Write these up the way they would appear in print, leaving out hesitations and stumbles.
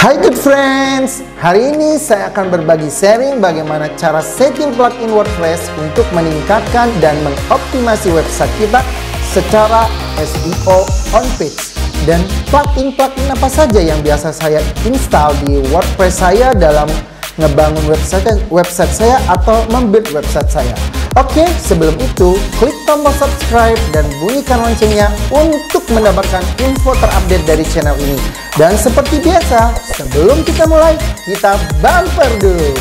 Hai good friends, hari ini saya akan berbagi sharing bagaimana cara setting plugin WordPress untuk meningkatkan dan mengoptimasi website kita secara SEO on page. Dan plugin-plugin apa saja yang biasa saya install di WordPress saya dalam ngebangun website saya atau membuild website saya. Oke, sebelum itu klik tombol subscribe dan bunyikan loncengnya untuk mendapatkan info terupdate dari channel ini. Dan seperti biasa, sebelum kita mulai, kita bumper dulu.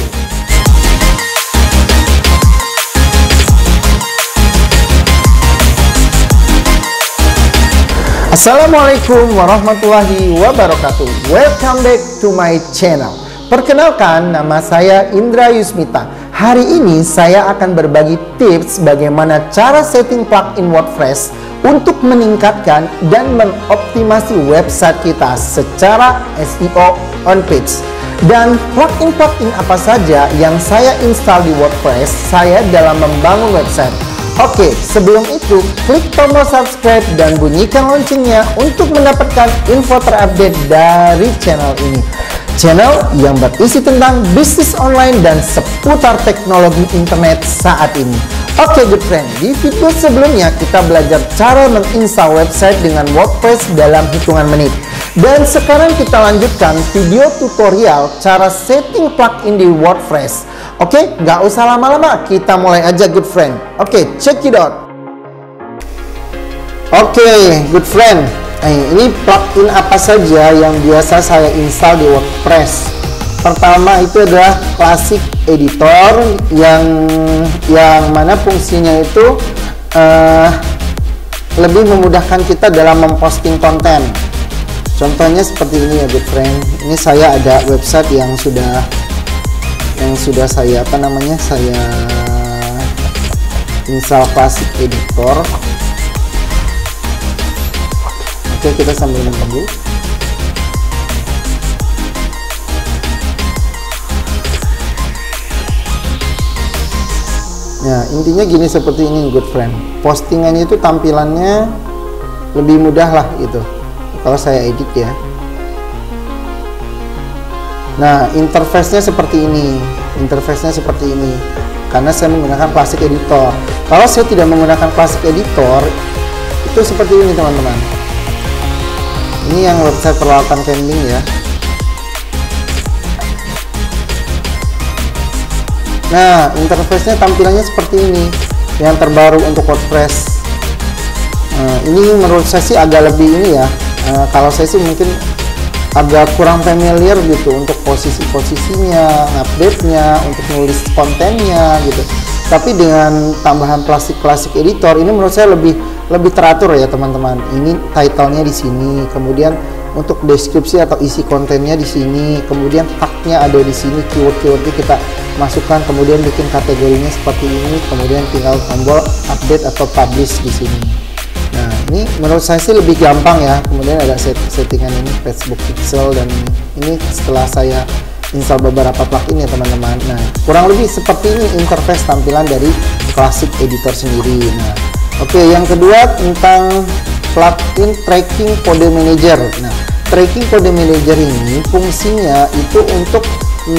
Assalamualaikum warahmatullahi wabarakatuh. Welcome back to my channel. Perkenalkan, nama saya Indra Yusmita. Hari ini saya akan berbagi tips bagaimana cara setting plugin WordPress untuk meningkatkan dan mengoptimasi website kita secara SEO on page. Dan plugin-plugin apa saja yang saya install di WordPress saya dalam membangun website. Oke, sebelum itu klik tombol subscribe dan bunyikan loncengnya untuk mendapatkan info terupdate dari channel ini. Channel yang berisi tentang bisnis online dan seputar teknologi internet saat ini. Oke good friend, di video sebelumnya kita belajar cara menginstal website dengan WordPress dalam hitungan menit. Dan sekarang kita lanjutkan video tutorial cara setting plugin di WordPress. Oke, nggak usah lama-lama, kita mulai aja good friend. Oke, check it out. Oke good friend, ini plugin apa saja yang biasa saya install di WordPress. Pertama itu adalah Classic Editor yang mana fungsinya itu lebih memudahkan kita dalam memposting konten. Contohnya seperti ini ya good friend. Ini saya ada website yang sudah saya saya install Classic Editor. Oke, kita sambil menunggu. Nah, intinya gini seperti ini good friend. Postingannya itu tampilannya lebih mudah lah gitu. Kalau saya edit ya. Nah, interface-nya seperti ini. Karena saya menggunakan Classic Editor. Kalau saya tidak menggunakan Classic Editor, itu seperti ini teman-teman. Ini yang website peralatan camping ya. Nah, interface-nya tampilannya seperti ini. Yang terbaru untuk WordPress. Ini menurut saya sih agak lebih ini ya. Kalau saya sih mungkin agak kurang familiar gitu untuk posisi-posisinya, update-nya, untuk nulis kontennya gitu. Tapi dengan tambahan Classic Editor ini menurut saya lebih teratur ya teman-teman. Ini title-nya di sini, kemudian untuk deskripsi atau isi kontennya di sini, kemudian tag-nya ada di sini, keyword-keywordnya kita masukkan, kemudian bikin kategorinya seperti ini, kemudian tinggal tombol update atau publish di sini. Nah, ini menurut saya sih lebih gampang ya. Kemudian ada settingan ini Facebook Pixel, dan ini setelah saya install beberapa plugin ya teman-teman. Nah, kurang lebih seperti ini interface tampilan dari Classic Editor sendiri. Nah, oke, yang kedua tentang plugin Tracking Code Manager. Nah, Tracking Code Manager ini fungsinya itu untuk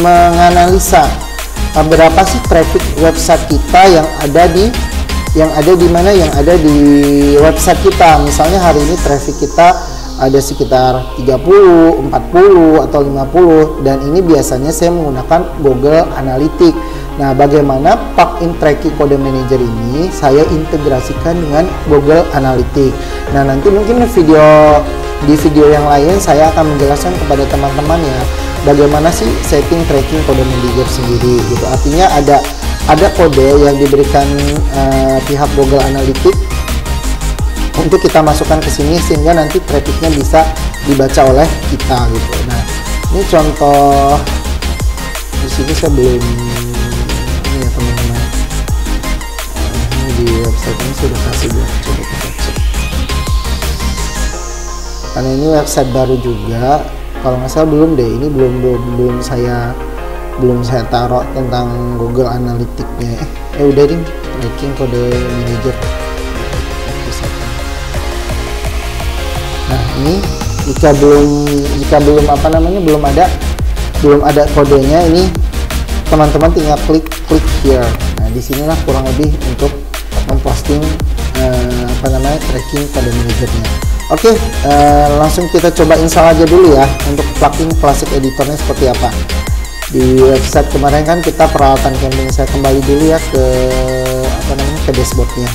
menganalisa berapa sih traffic website kita yang ada di website kita. Misalnya hari ini traffic kita ada sekitar 30, 40 atau 50, dan ini biasanya saya menggunakan Google Analytics. Nah, bagaimana plugin Tracking Code Manager ini saya integrasikan dengan Google Analytics. Nah, nanti mungkin di video yang lain saya akan menjelaskan kepada teman-teman ya bagaimana sih setting Tracking Code Manager sendiri gitu. Artinya ada kode yang diberikan pihak Google Analytics untuk kita masukkan ke sini sehingga nanti trafficnya bisa dibaca oleh kita gitu. Nah, ini contoh di sini saya belum ini ya teman-teman. Ini di website ini sudah kasih ya, coba kita cek. Karena ini website baru juga, kalau nggak salah belum deh, ini belum saya taruh tentang Google Analytics-nya. Udah ding, Tracking Code Manager. Nah, ini Jika belum apa namanya belum ada kodenya, ini teman-teman tinggal klik here. Nah, disinilah kurang lebih untuk memposting tracking kode manajernya. Oke, langsung kita coba install aja dulu ya untuk plugin Classic Editornya seperti apa. Di website kemarin kan kita peralatan camping, saya kembali dulu ya ke ke dashboardnya.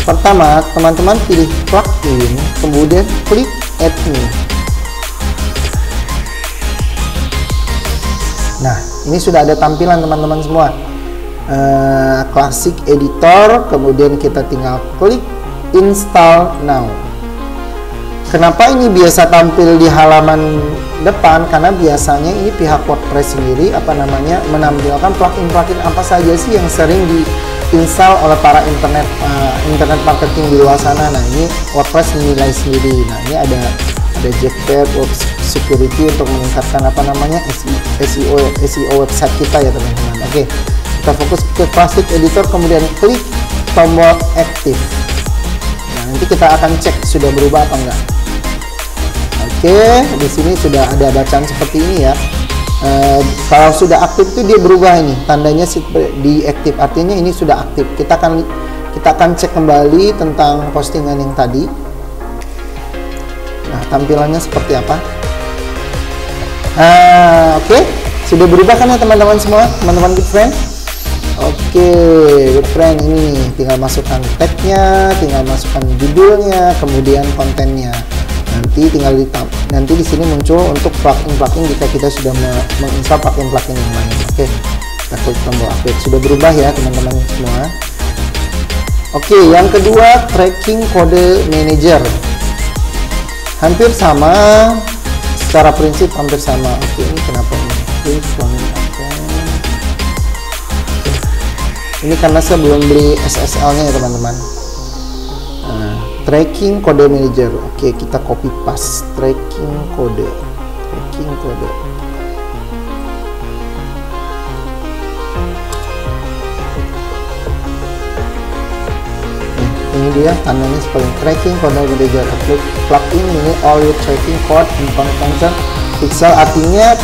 Pertama, teman-teman pilih plugin, kemudian klik add new. Nah, ini sudah ada tampilan teman-teman semua, Classic Editor, kemudian kita tinggal klik install now. Kenapa ini biasa tampil di halaman depan? Karena biasanya ini pihak WordPress sendiri menampilkan plugin-plugin apa saja sih yang sering diinstal oleh para internet marketing di luar sana. Nah, ini WordPress menilai sendiri. Nah, ini ada Jackpad, Web Security untuk meningkatkan SEO website kita ya teman-teman. Oke, kita fokus ke Classic Editor, kemudian klik tombol aktif. Nah, nanti kita akan cek sudah berubah apa enggak. Oke, di sini sudah ada bacaan seperti ini ya. Kalau sudah aktif itu dia berubah, ini tandanya di aktif, artinya ini sudah aktif. Kita akan cek kembali tentang postingan yang tadi. Nah, tampilannya seperti apa? Oke, sudah berubah kan ya teman-teman semua, teman-teman good friend? Oke, good friend, ini tinggal masukkan tagnya, tinggal masukkan judulnya, kemudian kontennya. Nanti di sini muncul untuk plugin jika kita sudah menginstal plugin yang lain. Oke, kita klik tombol update. Sudah berubah ya teman-teman semua. Oke, yang kedua tracking kode manager. Hampir sama, secara prinsip hampir sama. Oke, ini kenapa ini? Ini karena saya belum beli SSL-nya ya teman-teman. Tracking kode manager. Oke, kita copy paste tracking kode. Ini dia tandanya seperti tracking kode manager. Plugin ini all your tracking code in content pixel. Artinya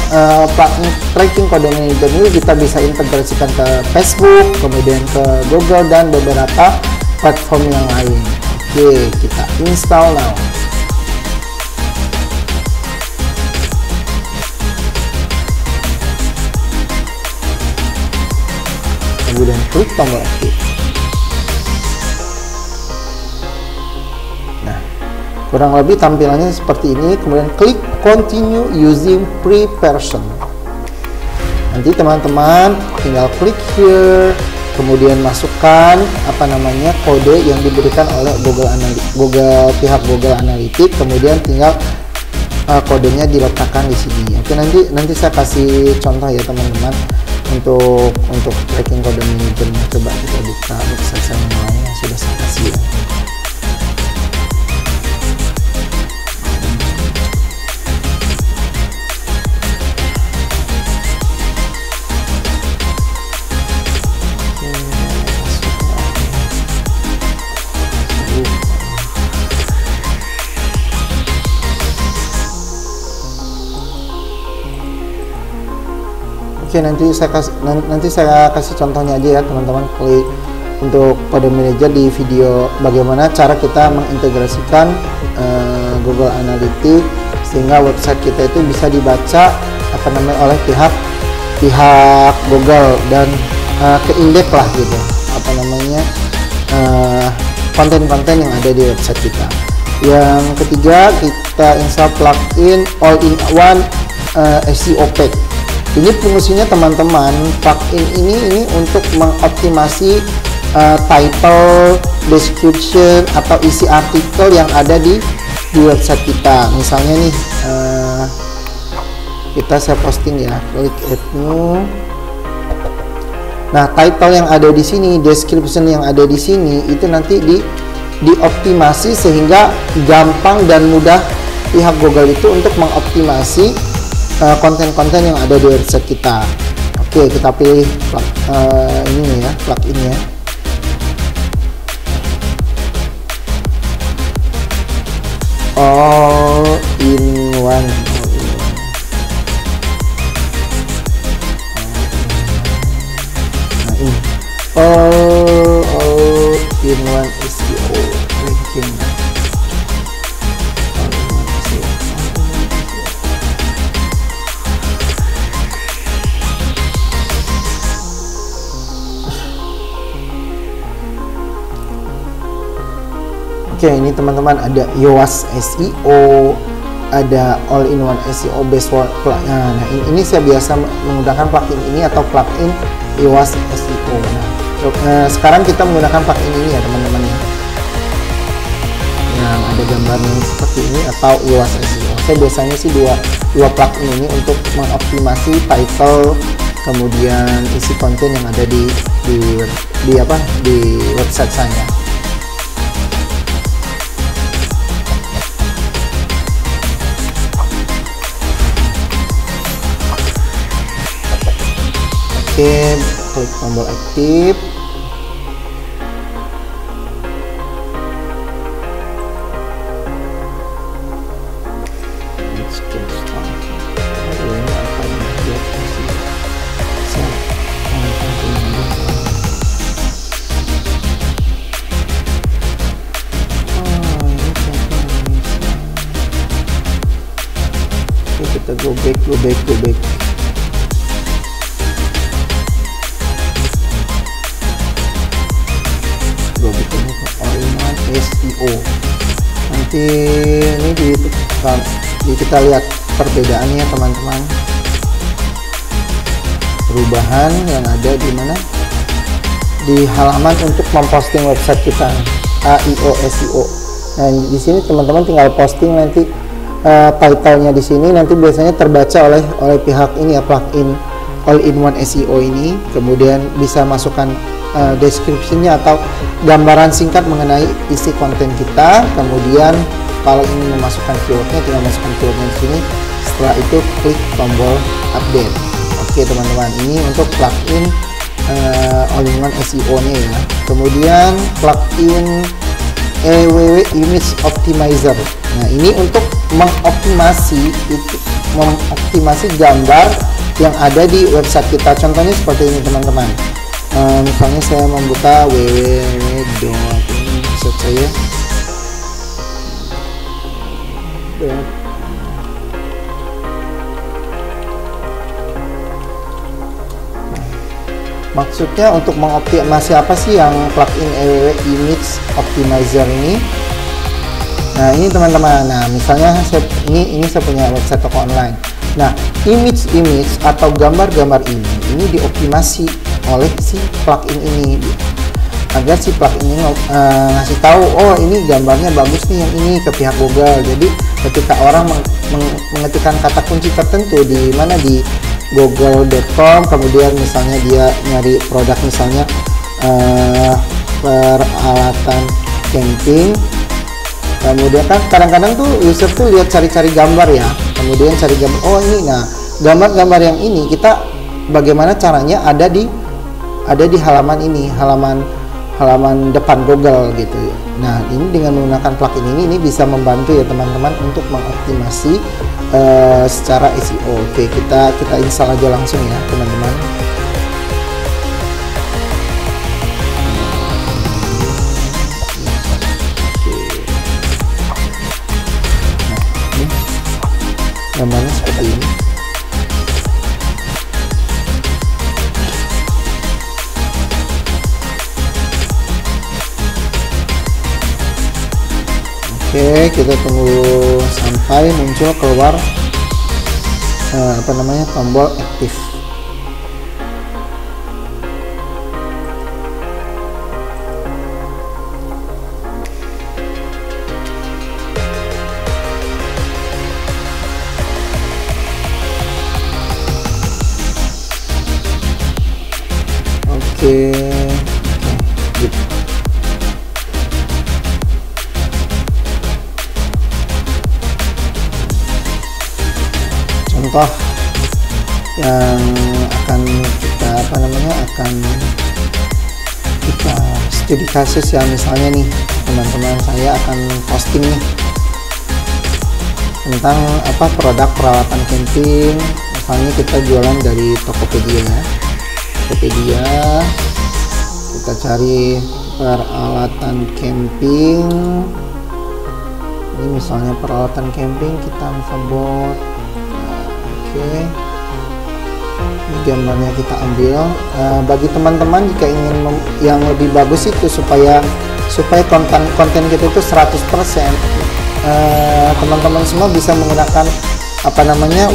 plugin tracking kode manager ini kita bisa integrasikan ke Facebook, kemudian ke Google dan beberapa platform yang lain. Oke, kita install now. Kemudian klik tombol aktif. Nah, kurang lebih tampilannya seperti ini. Kemudian klik continue using free version. Nanti teman-teman tinggal klik here, kemudian masukkan kode yang diberikan oleh pihak Google Analytics, kemudian tinggal kodenya diletakkan di sini. Oke, nanti saya kasih contoh ya teman-teman untuk tracking kode manajernya. Coba kita buka website saya yang lain yang sudah saya kasih ya. Oke, nanti saya kasih contohnya aja ya teman-teman. Klik untuk kode manager di video bagaimana cara kita mengintegrasikan Google Analytics sehingga website kita itu bisa dibaca oleh pihak Google dan keindeks lah gitu konten-konten yang ada di website kita. Yang ketiga, kita install plugin all-in-one SEO pack. Ini fungsinya teman-teman, plugin ini untuk mengoptimasi title, description atau isi artikel yang ada di website kita. Misalnya nih, saya posting ya, klik add new. Nah, title yang ada di sini, description yang ada di sini itu nanti dioptimasi sehingga gampang dan mudah pihak Google itu untuk mengoptimasi konten-konten yang ada di website kita. Oke, kita pilih ini ya, pluginnya. All in all-in-one. Nah ini all-in-one SEO ranking. Oke, ini teman-teman ada Yoast SEO, ada all-in-one SEO base word. Nah, ini saya biasa menggunakan plugin ini atau plugin Yoast SEO. Nah, sekarang kita menggunakan plugin ini ya teman-teman ya, yang ada gambarnya seperti ini atau Yoast SEO. Saya biasanya sih dua plugin ini untuk mengoptimasi title, kemudian isi konten yang ada di website saya. Oke, klik tombol aktif. Kita go back. All-in-one SEO. Nanti ini kita lihat perbedaannya teman-teman. Perubahan yang ada di mana? Di halaman untuk memposting website kita, AIO SEO. Nah, di sini teman-teman tinggal posting nanti title-nya di sini nanti biasanya terbaca oleh pihak ini ya, plugin all-in-one SEO ini. Kemudian bisa masukkan deskripsinya atau gambaran singkat mengenai isi konten kita. Kemudian kalau ingin memasukkan keywordnya tinggal masukkan keywordnya di sini. Setelah itu klik tombol update. Oke teman-teman, ini untuk plugin all-in-one SEO nya ya. Kemudian plugin EWW Image Optimizer. Nah ini untuk mengoptimasi gambar yang ada di website kita. Contohnya seperti ini teman-teman. Misalnya saya membuka www. Website saya maksudnya untuk mengoptimasi apa sih yang plugin EWW Image Optimizer ini. Nah ini teman-teman, nah misalnya ini saya punya website toko online. Nah image atau gambar-gambar ini dioptimasi oleh si plugin ini agar si plugin ini ngasih tahu, oh ini gambarnya bagus nih yang ini ke pihak Google. Jadi ketika orang mengetikkan kata kunci tertentu di mana di google.com, kemudian misalnya dia nyari produk misalnya peralatan camping, kemudian kan kadang-kadang tuh user tuh lihat cari-cari gambar ya, kemudian cari gambar, oh ini, nah gambar-gambar yang ini kita bagaimana caranya ada di halaman ini, halaman depan Google gitu. Nah ini dengan menggunakan plugin ini bisa membantu ya teman-teman untuk mengoptimasi secara SEO. Oke, kita install aja langsung ya teman-teman. Nah, ini gambarnya seperti ini. Oke, kita tunggu sampai muncul keluar tombol aktif. Oke. Contoh yang akan kita studi kasus ya, misalnya nih teman-teman, saya akan posting nih tentang produk peralatan camping. Misalnya kita jualan dari Tokopedia ya. Tokopedia, kita cari peralatan camping. Ini misalnya peralatan camping, kita sabot. Oke. Ini gambarnya kita ambil. Bagi teman-teman jika ingin yang lebih bagus itu supaya konten kita itu 100%, teman-teman semua bisa menggunakan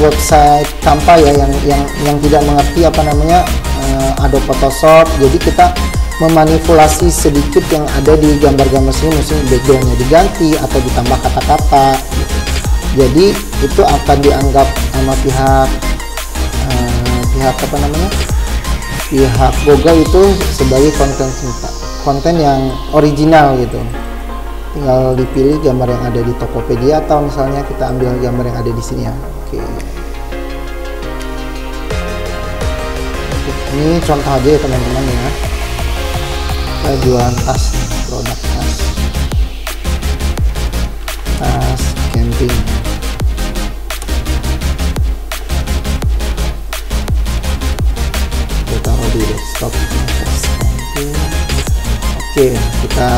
website Canva ya, yang tidak mengerti Adobe Photoshop. Jadi kita memanipulasi sedikit yang ada di gambar-gambar sini, mungkin backgroundnya diganti atau ditambah kata-kata. Jadi itu akan dianggap sama pihak Google itu sebagai konten yang original gitu. Tinggal dipilih gambar yang ada di Tokopedia atau misalnya kita ambil gambar yang ada di sini ya. Oke. Ini contoh aja ya teman-teman ya. Kita jualan tas, produk tas camping. Kita taruh di desktop tas camping. Oke, kita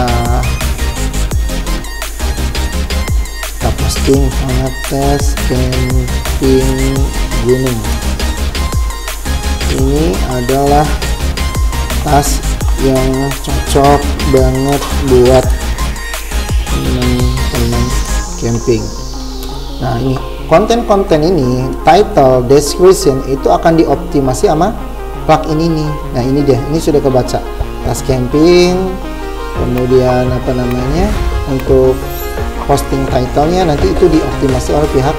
posting tes camping gunung. Ini adalah tas yang cocok banget buat teman-teman camping. Nah, ini konten-konten ini, title, description itu akan dioptimasi sama plugin ini. Nah, ini dia, ini sudah kebaca. Tas camping, kemudian untuk posting title-nya nanti itu dioptimasi oleh pihak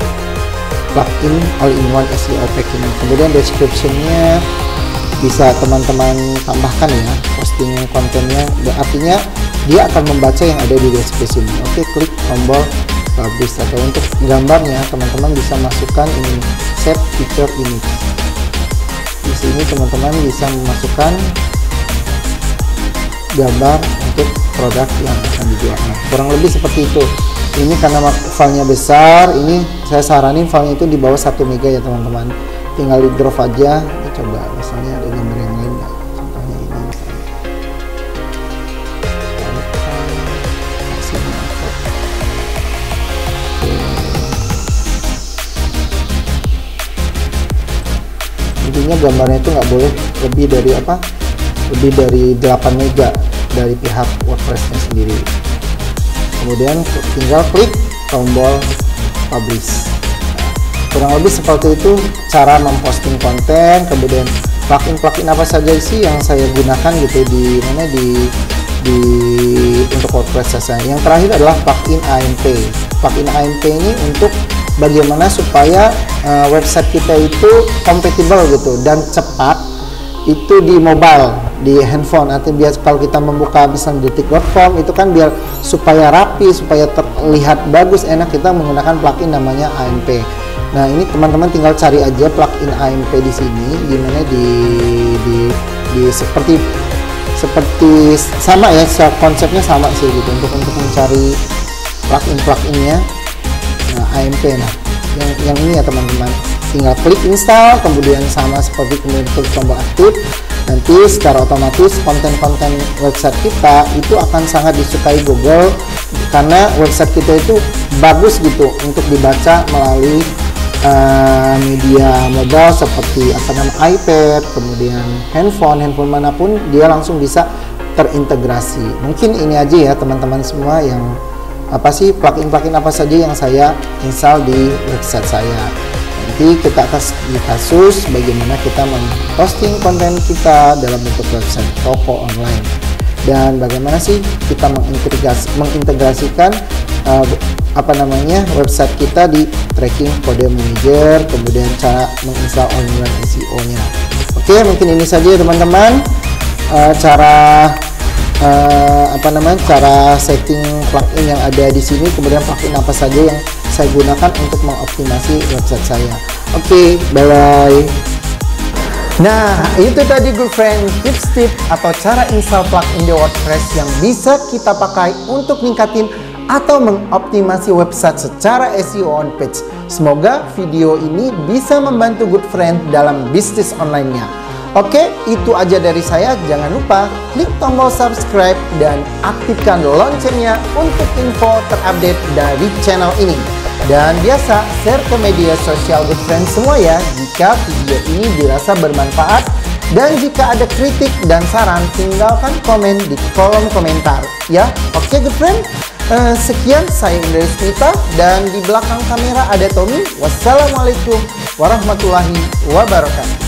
plugin all-in-one SEO packing. Kemudian description-nya bisa teman-teman tambahkan ya, posting kontennya, artinya dia akan membaca yang ada di description. Oke, klik tombol publish. Atau untuk gambarnya teman-teman bisa masukkan ini, save picture image. Di sini teman-teman bisa memasukkan gambar untuk produk yang akan dijual. Nah, kurang lebih seperti itu. Ini karena filenya besar, ini saya saranin filenya itu di bawah 1 MB ya teman-teman. Tinggal di drop aja. Ini coba misalnya ada gambar yang lain ya. Contohnya ini misalnya. Intinya gambarnya itu nggak boleh lebih dari lebih dari 8 MB dari pihak WordPress-nya sendiri. Kemudian tinggal klik tombol publish. Kurang lebih seperti itu cara memposting konten. Kemudian plugin apa saja sih yang saya gunakan gitu di untuk WordPress saya. Yang terakhir adalah plugin AMP. Plugin AMP ini untuk bagaimana supaya website kita itu compatible gitu dan cepat itu di mobile, di handphone. Artinya biar kalau kita membuka misalnya detik.com itu kan biar supaya rapi, supaya terlihat bagus, enak, kita menggunakan plugin namanya AMP. Nah, ini teman-teman tinggal cari aja plugin AMP di sini, dimana di seperti sama ya, konsepnya sama sih gitu untuk mencari plugin-pluginnya. Nah, AMP, nah yang ini ya teman-teman, tinggal klik install, kemudian sama seperti kemudian klik tombol aktif. Nanti secara otomatis konten-konten website kita itu akan sangat disukai Google karena website kita itu bagus gitu untuk dibaca melalui media mobile seperti iPad, kemudian handphone manapun dia langsung bisa terintegrasi. Mungkin ini aja ya teman-teman semua yang plugin apa saja yang saya install di website saya. Nanti kita akan di kasus bagaimana kita memposting konten kita dalam bentuk website toko online, dan bagaimana sih kita mengintegrasikan website kita di tracking kode manager, kemudian cara menginstal all-in-one SEO-nya. Oke, mungkin ini saja teman-teman cara setting plugin yang ada di sini, kemudian plugin apa saja yang saya gunakan untuk mengoptimasi website saya. Oke, bye-bye. Nah, itu tadi good friend tips-tips atau cara install plugin di WordPress yang bisa kita pakai untuk ningkatin atau mengoptimasi website secara SEO on page. Semoga video ini bisa membantu good friend dalam bisnis online-nya. Oke, itu aja dari saya. Jangan lupa klik tombol subscribe dan aktifkan loncengnya untuk info terupdate dari channel ini. Dan biasa, share ke media sosial good friend semua ya jika video ini dirasa bermanfaat. Dan jika ada kritik dan saran, tinggalkan komen di kolom komentar ya. Oke good friend, sekian, saya Indra Yusmita dan di belakang kamera ada Tommy. Wassalamualaikum warahmatullahi wabarakatuh.